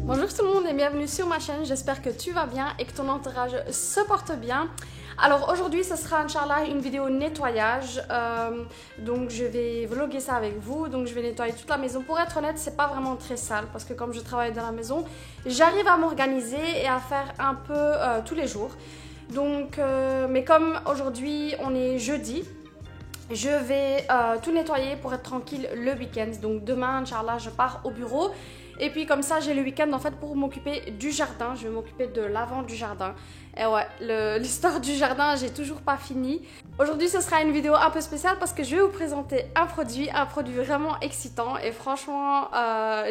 Bonjour tout le monde et bienvenue sur ma chaîne, j'espère que tu vas bien et que ton entourage se porte bien. Alors aujourd'hui ce sera Inch'Allah une vidéo nettoyage, donc je vais vlogger ça avec vous, donc je vais nettoyer toute la maison. Pour être honnête c'est pas vraiment très sale parce que comme je travaille dans la maison, j'arrive à m'organiser et à faire un peu tous les jours. Donc, mais comme aujourd'hui on est jeudi, je vais tout nettoyer pour être tranquille le week-end. Donc demain Inch'Allah je pars au bureau. Et puis comme ça j'ai le week-end en fait pour m'occuper du jardin. Je vais m'occuper de l'avant du jardin. Et ouais, l'histoire du jardin j'ai toujours pas fini. Aujourd'hui ce sera une vidéo un peu spéciale parce que je vais vous présenter un produit vraiment excitant. Et franchement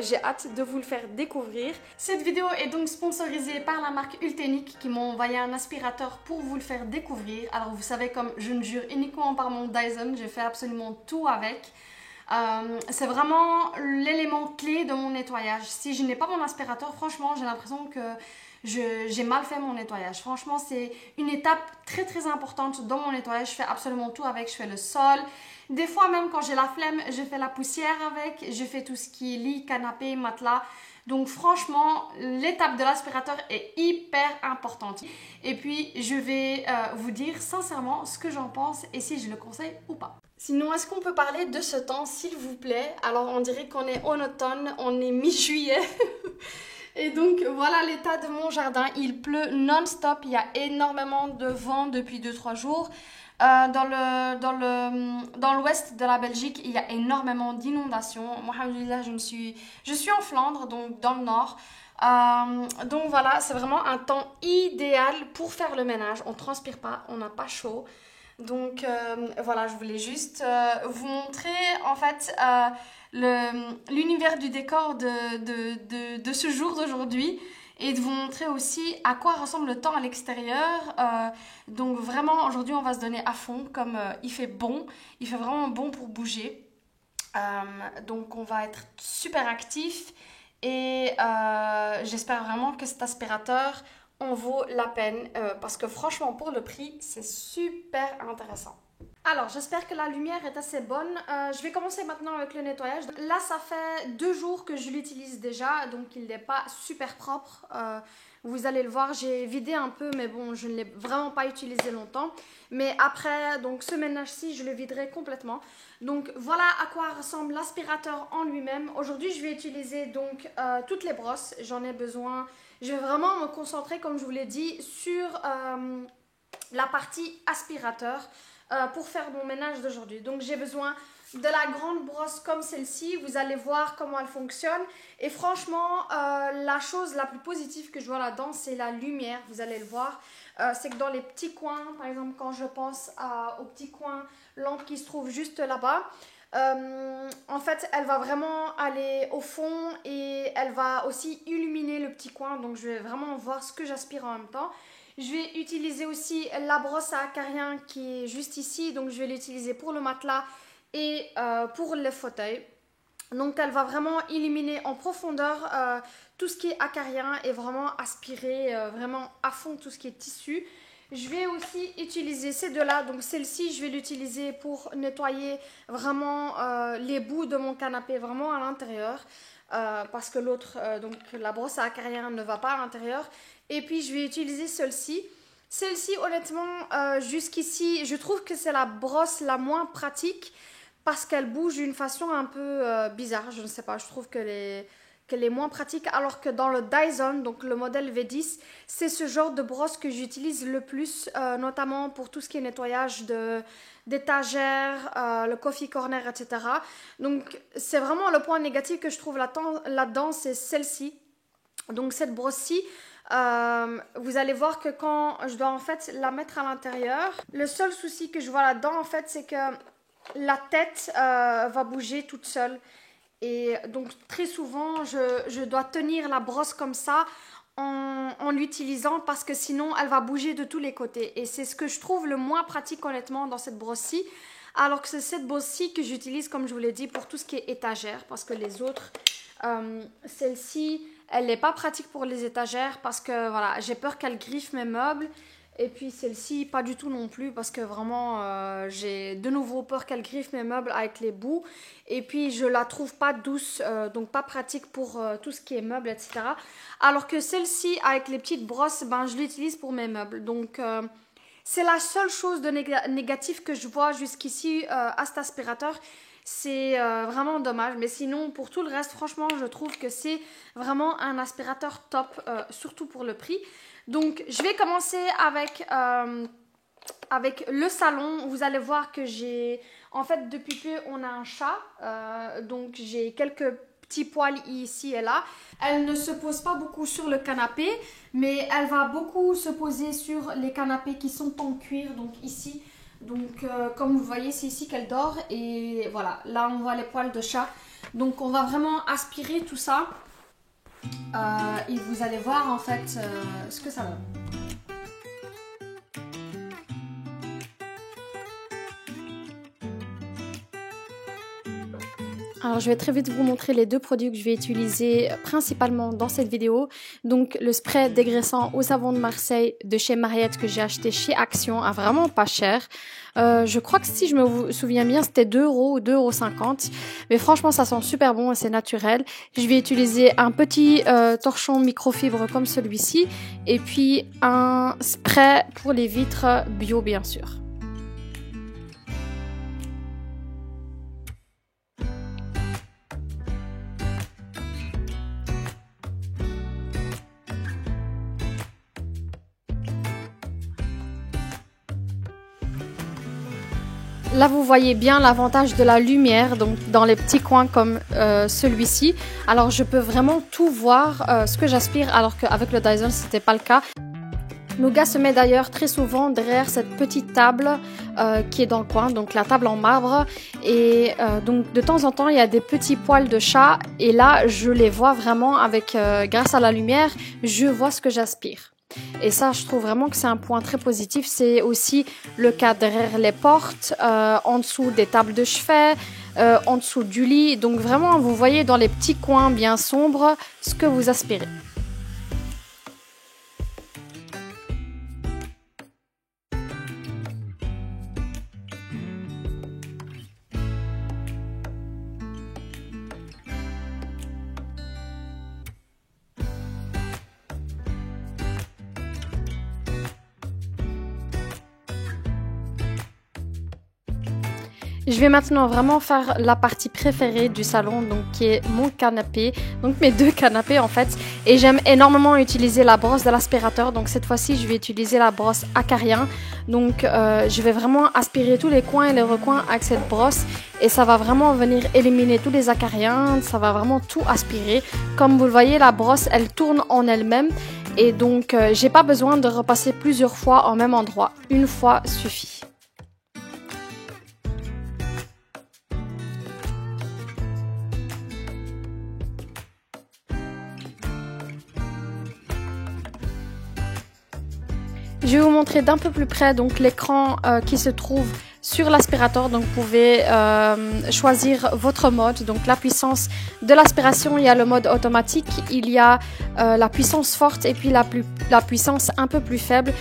j'ai hâte de vous le faire découvrir. Cette vidéo est donc sponsorisée par la marque Ultenic qui m'ont envoyé un aspirateur pour vous le faire découvrir. Alors vous savez, comme je ne jure uniquement par mon Dyson, j'ai fait absolument tout avec. C'est vraiment l'élément clé de mon nettoyage. Si je n'ai pas mon aspirateur, franchement j'ai l'impression que j'ai mal fait mon nettoyage. Franchement c'est une étape très importante dans mon nettoyage. Je fais absolument tout avec, je fais le sol. Des fois même quand j'ai la flemme, je fais la poussière avec. Je fais tout ce qui est lit, canapé, matelas. Donc franchement, l'étape de l'aspirateur est hyper importante. Et puis je vais vous dire sincèrement ce que j'en pense et si je le conseille ou pas. Sinon, est-ce qu'on peut parler de ce temps, s'il vous plaît? Alors, on dirait qu'on est en automne, on est mi-juillet. Et donc, voilà l'état de mon jardin. Il pleut non-stop, il y a énormément de vent depuis 2-3 jours. Dans l'ouest de la Belgique, il y a énormément d'inondations. Moi, alhamdoulilah, je suis en Flandre, donc dans le nord. Donc voilà, c'est vraiment un temps idéal pour faire le ménage. On ne transpire pas, on n'a pas chaud. Donc voilà, je voulais juste vous montrer en fait l'univers du décor de ce jour d'aujourd'hui et de vous montrer aussi à quoi ressemble le temps à l'extérieur. Donc vraiment aujourd'hui on va se donner à fond comme il fait bon, il fait vraiment bon pour bouger. Donc on va être super actif et j'espère vraiment que cet aspirateur en vaut la peine parce que franchement pour le prix c'est super intéressant. Alors j'espère que la lumière est assez bonne. Je vais commencer maintenant avec le nettoyage. Là ça fait 2 jours que je l'utilise déjà, donc il n'est pas super propre. Vous allez le voir, j'ai vidé un peu mais bon je ne l'ai vraiment pas utilisé longtemps. Mais après donc ce ménage-ci je le viderai complètement. Donc voilà à quoi ressemble l'aspirateur en lui-même. Aujourd'hui je vais utiliser donc toutes les brosses, j'en ai besoin. Je vais vraiment me concentrer, comme je vous l'ai dit, sur la partie aspirateur pour faire mon ménage d'aujourd'hui. Donc j'ai besoin de la grande brosse comme celle-ci. Vous allez voir comment elle fonctionne. Et franchement, la chose la plus positive que je vois là-dedans, c'est la lumière. Vous allez le voir. C'est que dans les petits coins, par exemple quand je pense au petit coin lampe qui se trouve juste là-bas, en fait elle va vraiment aller au fond et elle va aussi illuminer le petit coin, donc je vais vraiment voir ce que j'aspire en même temps. Je vais utiliser aussi la brosse à acarien qui est juste ici, donc je vais l'utiliser pour le matelas et pour le fauteuil. Donc elle va vraiment illuminer en profondeur tout ce qui est acarien et vraiment aspirer vraiment à fond tout ce qui est tissu. Je vais aussi utiliser ces deux-là, donc celle-ci je vais l'utiliser pour nettoyer vraiment les bouts de mon canapé, vraiment à l'intérieur, parce que l'autre, donc la brosse à acarien ne va pas à l'intérieur. Et puis je vais utiliser celle-ci. Celle-ci honnêtement, jusqu'ici, je trouve que c'est la brosse la moins pratique parce qu'elle bouge d'une façon un peu bizarre, je ne sais pas, je trouve qu'elle est moins pratique, alors que dans le Dyson, donc le modèle V10, c'est ce genre de brosse que j'utilise le plus, notamment pour tout ce qui est nettoyage d'étagères, le coffee corner, etc. Donc c'est vraiment le point négatif que je trouve là-dedans, c'est celle-ci. Donc cette brosse-ci, vous allez voir que quand je dois en fait la mettre à l'intérieur, le seul souci que je vois là-dedans en fait, c'est que la tête va bouger toute seule. Et donc très souvent, je dois tenir la brosse comme ça en l'utilisant parce que sinon elle va bouger de tous les côtés. Et c'est ce que je trouve le moins pratique honnêtement dans cette brosse-ci. Alors que c'est cette brosse-ci que j'utilise, comme je vous l'ai dit, pour tout ce qui est étagère. Parce que les autres, celle-ci, elle n'est pas pratique pour les étagères parce que voilà, j'ai peur qu'elle griffe mes meubles. Et puis celle-ci, pas du tout non plus parce que vraiment, j'ai de nouveau peur qu'elle griffe mes meubles avec les bouts. Et puis je la trouve pas douce, donc pas pratique pour tout ce qui est meubles, etc. Alors que celle-ci, avec les petites brosses, ben, je l'utilise pour mes meubles. Donc c'est la seule chose de négatif que je vois jusqu'ici à cet aspirateur. C'est vraiment dommage. Mais sinon, pour tout le reste, franchement, je trouve que c'est vraiment un aspirateur top, surtout pour le prix. Donc, je vais commencer avec le salon. Vous allez voir que j'ai... En fait, depuis peu, on a un chat. Donc, j'ai quelques petits poils ici et là. Elle ne se pose pas beaucoup sur le canapé, mais elle va beaucoup se poser sur les canapés qui sont en cuir, donc ici. Donc, comme vous voyez, c'est ici qu'elle dort. Et voilà, là, on voit les poils de chat. Donc, on va vraiment aspirer tout ça. Et vous allez voir, en fait, ce que ça donne. Alors, je vais très vite vous montrer les deux produits que je vais utiliser principalement dans cette vidéo. Donc, le spray dégraissant au savon de Marseille de chez Mariette que j'ai acheté chez Action à vraiment pas cher. Je crois que si je me souviens bien, c'était 2 € ou 2,50 €. Mais franchement, ça sent super bon et c'est naturel. Je vais utiliser un petit torchon microfibre comme celui-ci. Et puis, un spray pour les vitres bio, bien sûr. Là, vous voyez bien l'avantage de la lumière, donc dans les petits coins comme celui-ci. Alors, je peux vraiment tout voir ce que j'aspire, alors qu'avec le Dyson, c'était pas le cas. Nougat se met d'ailleurs très souvent derrière cette petite table qui est dans le coin, donc la table en marbre. Et donc, de temps en temps, il y a des petits poils de chat. Et là, je les vois vraiment avec, grâce à la lumière, je vois ce que j'aspire. Et ça, je trouve vraiment que c'est un point très positif. C'est aussi le cas derrière les portes, en dessous des tables de chevet, en dessous du lit. Donc vraiment, vous voyez dans les petits coins bien sombres ce que vous aspirez. Je vais maintenant vraiment faire la partie préférée du salon, donc qui est mon canapé, donc mes deux canapés en fait. Et j'aime énormément utiliser la brosse de l'aspirateur, donc cette fois-ci je vais utiliser la brosse Acarien. Donc je vais vraiment aspirer tous les coins et les recoins avec cette brosse et ça va vraiment venir éliminer tous les acariens, ça va vraiment tout aspirer. Comme vous le voyez, la brosse elle tourne en elle-même et donc j'ai pas besoin de repasser plusieurs fois au même endroit, une fois suffit. Je vais vous montrer d'un peu plus près donc l'écran qui se trouve sur l'aspirateur. Donc vous pouvez choisir votre mode. Donc la puissance de l'aspiration, il y a le mode automatique, il y a la puissance forte et puis la puissance un peu plus faible.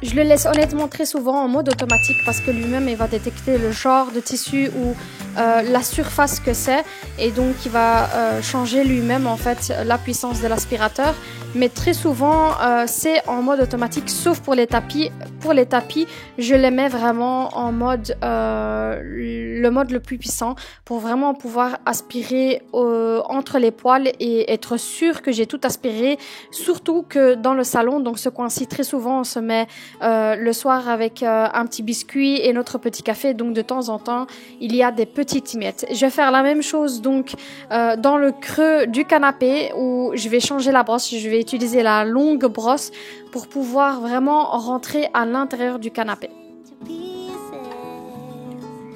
Je le laisse honnêtement très souvent en mode automatique parce que lui-même il va détecter le genre de tissu ou la surface que c'est et donc il va changer lui-même en fait la puissance de l'aspirateur. Mais très souvent c'est en mode automatique sauf pour les tapis. Pour les tapis, je les mets vraiment en mode le mode le plus puissant pour vraiment pouvoir aspirer entre les poils et être sûr que j'ai tout aspiré. Surtout que dans le salon, donc ce coin-ci très souvent on se met le soir avec un petit biscuit et notre petit café, donc de temps en temps il y a des petites miettes. Je vais faire la même chose donc dans le creux du canapé où je vais changer la brosse, je vais utiliser la longue brosse pour pouvoir vraiment rentrer à l'intérieur du canapé.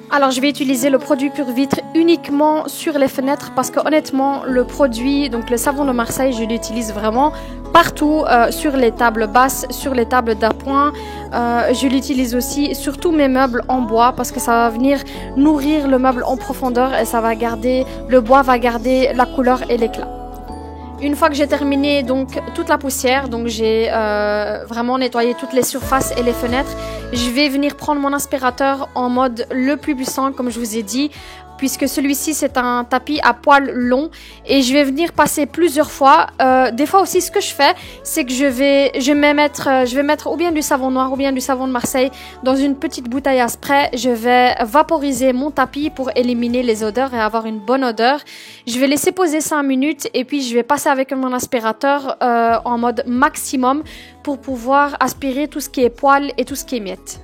Alors je vais utiliser le produit Pure Vitre uniquement sur les fenêtres parce que honnêtement le produit, donc le savon de Marseille, je l'utilise vraiment partout, sur les tables basses, sur les tables d'appoint. Je l'utilise aussi sur tous mes meubles en bois parce que ça va venir nourrir le meuble en profondeur et ça va garder, le bois va garder la couleur et l'éclat. Une fois que j'ai terminé donc toute la poussière, donc j'ai vraiment nettoyé toutes les surfaces et les fenêtres, je vais venir prendre mon aspirateur en mode le plus puissant comme je vous ai dit, puisque celui-ci c'est un tapis à poils longs et je vais venir passer plusieurs fois. Des fois aussi ce que je fais c'est que je vais mettre ou bien du savon noir ou bien du savon de Marseille dans une petite bouteille à spray. Je vais vaporiser mon tapis pour éliminer les odeurs et avoir une bonne odeur. Je vais laisser poser 5 minutes et puis je vais passer avec mon aspirateur en mode maximum pour pouvoir aspirer tout ce qui est poils et tout ce qui est miettes.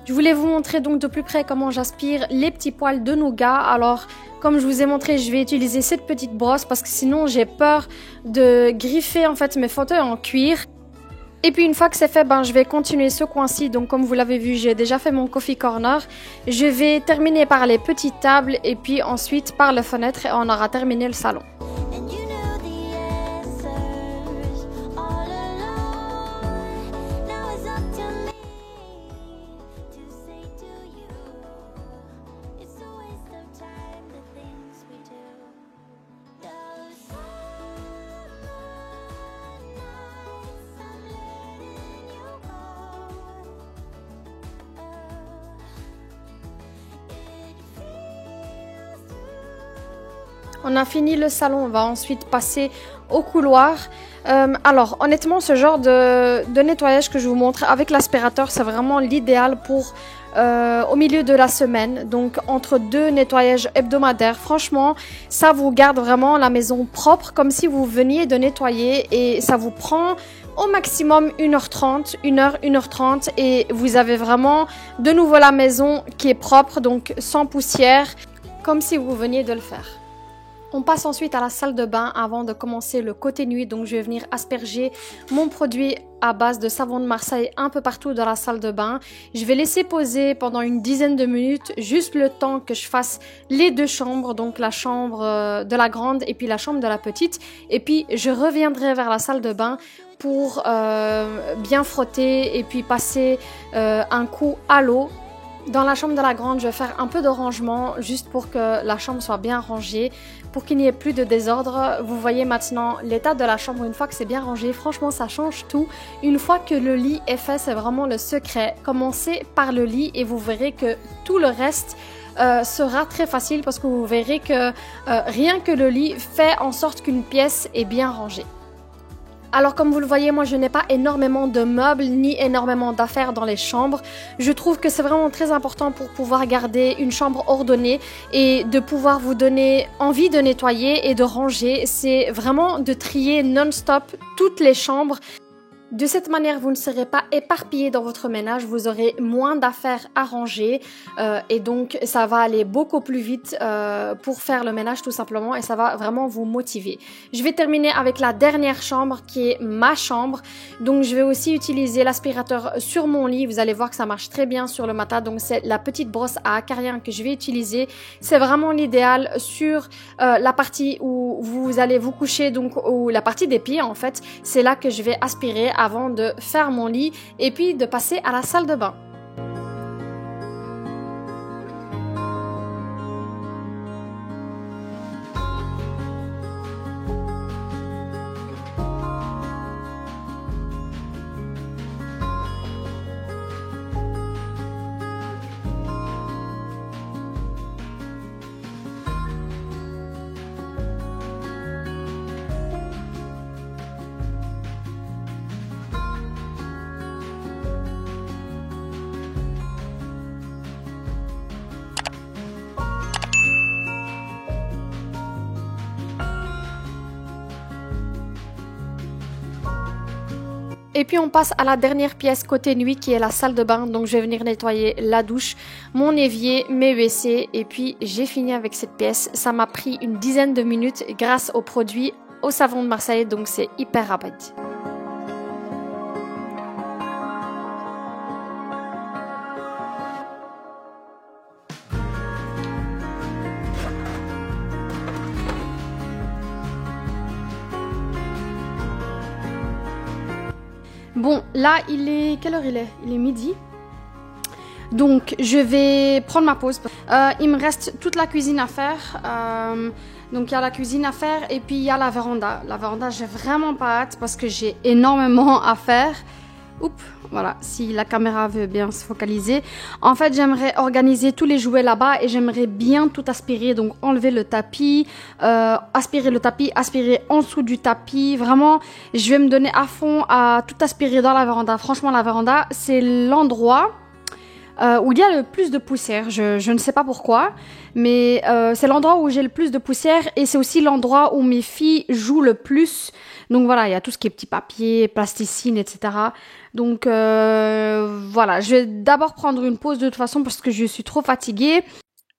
Je voulais vous montrer donc de plus près comment j'aspire les petits poils de nougat. Alors, comme je vous ai montré, je vais utiliser cette petite brosse parce que sinon j'ai peur de griffer en fait mes fauteuils en cuir. Et puis une fois que c'est fait, je vais continuer ce coin-ci. Donc comme vous l'avez vu, j'ai déjà fait mon coffee corner. Je vais terminer par les petites tables et puis ensuite par les fenêtres et on aura terminé le salon. On a fini le salon, on va ensuite passer au couloir. Alors honnêtement ce genre de nettoyage que je vous montre avec l'aspirateur c'est vraiment l'idéal pour au milieu de la semaine, donc entre deux nettoyages hebdomadaires. Franchement ça vous garde vraiment la maison propre comme si vous veniez de nettoyer et ça vous prend au maximum 1h30, 1h30 et vous avez vraiment de nouveau la maison qui est propre, donc sans poussière, comme si vous veniez de le faire. On passe ensuite à la salle de bain avant de commencer le côté nuit. Donc je vais venir asperger mon produit à base de savon de Marseille un peu partout dans la salle de bain. Je vais laisser poser pendant une dizaine de minutes, juste le temps que je fasse les deux chambres, donc la chambre de la grande et puis la chambre de la petite. Et puis je reviendrai vers la salle de bain pour bien frotter et puis passer un coup à l'eau. Dans la chambre de la grande, je vais faire un peu de rangement juste pour que la chambre soit bien rangée, pour qu'il n'y ait plus de désordre. Vous voyez maintenant l'état de la chambre une fois que c'est bien rangé. Franchement, ça change tout. Une fois que le lit est fait, c'est vraiment le secret. Commencez par le lit et vous verrez que tout le reste sera très facile parce que vous verrez que rien que le lit fait en sorte qu'une pièce est bien rangée. Alors comme vous le voyez, moi je n'ai pas énormément de meubles ni énormément d'affaires dans les chambres. Je trouve que c'est vraiment très important pour pouvoir garder une chambre ordonnée et de pouvoir vous donner envie de nettoyer et de ranger. C'est vraiment de trier non-stop toutes les chambres. De cette manière, vous ne serez pas éparpillé dans votre ménage, vous aurez moins d'affaires à ranger et donc ça va aller beaucoup plus vite pour faire le ménage tout simplement et ça va vraiment vous motiver. Je vais terminer avec la dernière chambre qui est ma chambre. Donc je vais aussi utiliser l'aspirateur sur mon lit. Vous allez voir que ça marche très bien sur le matelas. Donc c'est la petite brosse à acarien que je vais utiliser. C'est vraiment l'idéal sur la partie où vous allez vous coucher, donc ou la partie des pieds en fait. C'est là que je vais aspirer avant de faire mon lit et puis de passer à la salle de bain. Et puis on passe à la dernière pièce côté nuit qui est la salle de bain. Donc je vais venir nettoyer la douche, mon évier, mes WC et puis j'ai fini avec cette pièce. Ça m'a pris une dizaine de minutes grâce au produit au savon de Marseille, donc c'est hyper rapide. Bon, là, quelle heure il est? Il est midi. Donc, je vais prendre ma pause. Il me reste toute la cuisine à faire. Donc, il y a la cuisine à faire et puis il y a la véranda. La véranda, j'ai vraiment pas hâte parce que j'ai énormément à faire. Oups, voilà, si la caméra veut bien se focaliser. En fait, j'aimerais organiser tous les jouets là-bas et j'aimerais bien tout aspirer. Donc, enlever le tapis, aspirer en dessous du tapis. Vraiment, je vais me donner à fond à tout aspirer dans la véranda. Franchement, la véranda, c'est l'endroit où il y a le plus de poussière. Je ne sais pas pourquoi, mais c'est l'endroit où j'ai le plus de poussière et c'est aussi l'endroit où mes filles jouent le plus. Donc voilà, il y a tout ce qui est petits papiers, plasticine, etc. Donc voilà, je vais d'abord prendre une pause de toute façon parce que je suis trop fatiguée.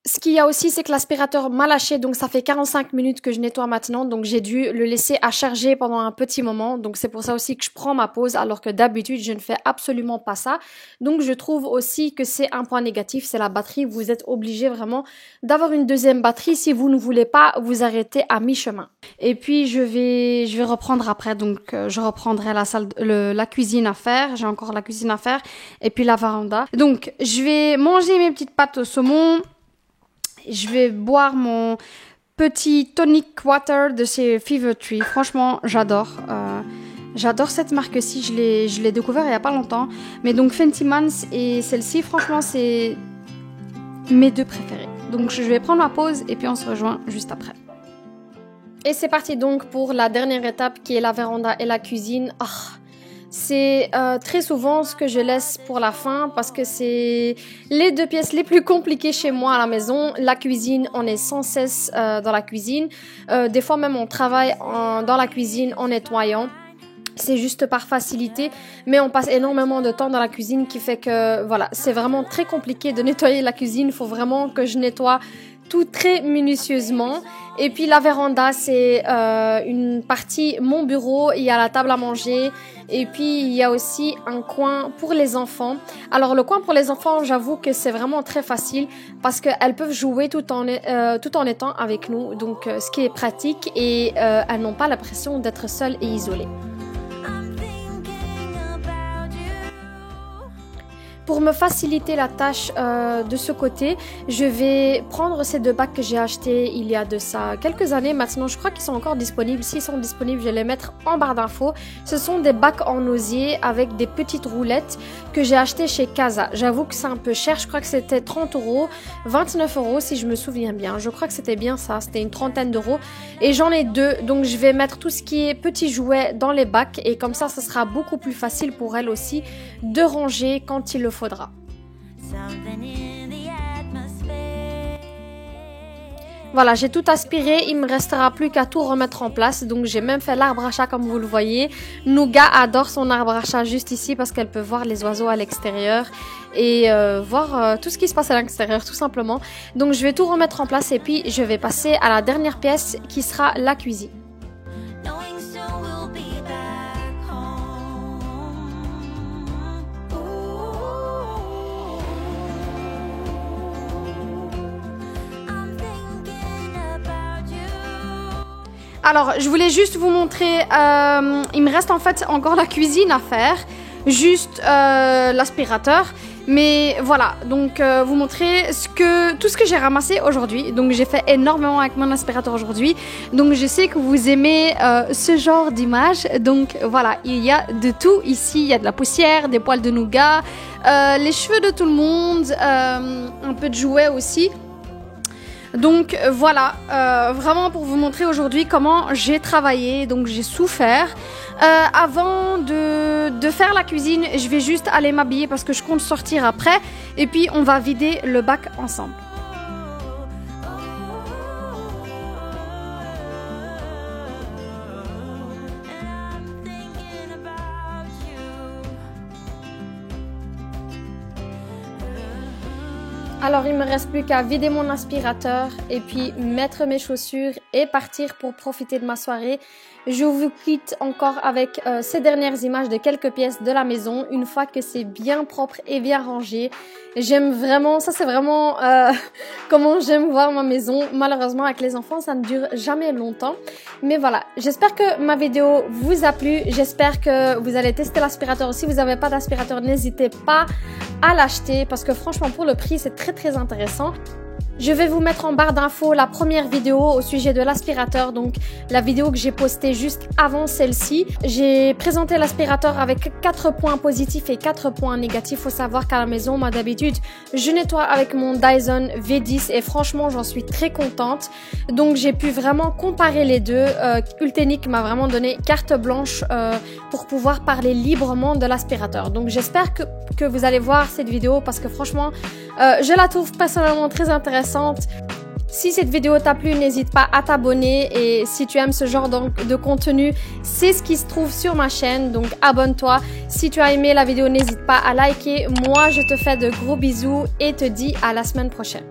Ce qu'il y a aussi, c'est que l'aspirateur m'a lâché, donc ça fait 45 minutes que je nettoie maintenant, donc j'ai dû le laisser à charger pendant un petit moment, donc c'est pour ça aussi que je prends ma pause, alors que d'habitude, je ne fais absolument pas ça. Donc je trouve aussi que c'est un point négatif, c'est la batterie, vous êtes obligé vraiment d'avoir une deuxième batterie si vous ne voulez pas vous arrêter à mi-chemin. Et puis je vais reprendre après, donc je reprendrai la cuisine à faire, j'ai encore la cuisine à faire, et puis la véranda. Donc je vais manger mes petites pâtes au saumon. Je vais boire mon petit tonic water de chez Fever Tree. Franchement, j'adore. J'adore cette marque-ci. Je l'ai découvert il n'y a pas longtemps. Mais donc Fenty Mans et celle-ci, franchement, c'est mes deux préférés. Donc je vais prendre ma pause et puis on se rejoint juste après. Et c'est parti donc pour la dernière étape qui est la véranda et la cuisine. C'est très souvent ce que je laisse pour la fin parce que c'est les deux pièces les plus compliquées chez moi à la maison. La cuisine, on est sans cesse dans la cuisine. Des fois même on travaille dans la cuisine en nettoyant. C'est juste par facilité, mais on passe énormément de temps dans la cuisine qui fait que voilà, c'est vraiment très compliqué de nettoyer la cuisine. Il faut vraiment que je nettoie tout très minutieusement. Et puis la véranda, c'est une partie, mon bureau, il y a la table à manger et puis il y a aussi un coin pour les enfants. Alors le coin pour les enfants, j'avoue que c'est vraiment très facile parce qu'elles peuvent jouer tout en étant avec nous, donc ce qui est pratique et elles n'ont pas l'impression d'être seules et isolées. Pour me faciliter la tâche de ce côté, je vais prendre ces deux bacs que j'ai achetés il y a de ça quelques années maintenant. Je crois qu'ils sont encore disponibles. S'ils sont disponibles, je vais les mettre en barre d'infos. Ce sont des bacs en osier avec des petites roulettes que j'ai achetées chez Casa. J'avoue que c'est un peu cher. Je crois que c'était 30 €, 29 € si je me souviens bien. Je crois que c'était bien ça. C'était une trentaine d'euros. Et j'en ai deux. Donc je vais mettre tout ce qui est petits jouets dans les bacs. Et comme ça sera beaucoup plus facile pour elles aussi de ranger quand il le faudra. Voilà, j'ai tout aspiré, il me restera plus qu'à tout remettre en place. Donc j'ai même fait l'arbre à chat comme vous le voyez. Nougat adore son arbre à chat juste ici parce qu'elle peut voir les oiseaux à l'extérieur et voir tout ce qui se passe à l'extérieur tout simplement. Donc je vais tout remettre en place et puis je vais passer à la dernière pièce qui sera la cuisine. Alors, je voulais juste vous montrer, il me reste en fait encore la cuisine à faire, juste l'aspirateur. Mais voilà, donc vous montrer tout ce que j'ai ramassé aujourd'hui. Donc j'ai fait énormément avec mon aspirateur aujourd'hui. Donc je sais que vous aimez ce genre d'image. Donc voilà, il y a de tout ici. Il y a de la poussière, des poils de nougat, les cheveux de tout le monde, un peu de jouets aussi. Donc voilà, vraiment pour vous montrer aujourd'hui comment j'ai travaillé, donc j'ai souffert. Avant de faire la cuisine, je vais juste aller m'habiller parce que je compte sortir après. Et puis on va vider le bac ensemble. Alors il me reste plus qu'à vider mon aspirateur et puis mettre mes chaussures et partir pour profiter de ma soirée. Je vous quitte encore avec ces dernières images de quelques pièces de la maison. Une fois que c'est bien propre et bien rangé, j'aime vraiment, ça c'est vraiment comment j'aime voir ma maison. Malheureusement avec les enfants ça ne dure jamais longtemps. Mais voilà, j'espère que ma vidéo vous a plu. J'espère que vous allez tester l'aspirateur. Si vous n'avez pas d'aspirateur, n'hésitez pas à l'acheter parce que franchement pour le prix c'est très intéressant. Je vais vous mettre en barre d'infos la première vidéo au sujet de l'aspirateur, donc la vidéo que j'ai postée juste avant celle-ci. J'ai présenté l'aspirateur avec 4 points positifs et 4 points négatifs. Faut savoir qu'à la maison, moi d'habitude, je nettoie avec mon Dyson V10 et franchement, j'en suis très contente. Donc j'ai pu vraiment comparer les deux. Ultenic m'a vraiment donné carte blanche pour pouvoir parler librement de l'aspirateur. Donc j'espère que vous allez voir cette vidéo parce que franchement, je la trouve personnellement très intéressante. Si cette vidéo t'a plu, n'hésite pas à t'abonner et si tu aimes ce genre de contenu, c'est ce qui se trouve sur ma chaîne, donc abonne-toi. Si tu as aimé la vidéo, n'hésite pas à liker. Moi, je te fais de gros bisous et te dis à la semaine prochaine.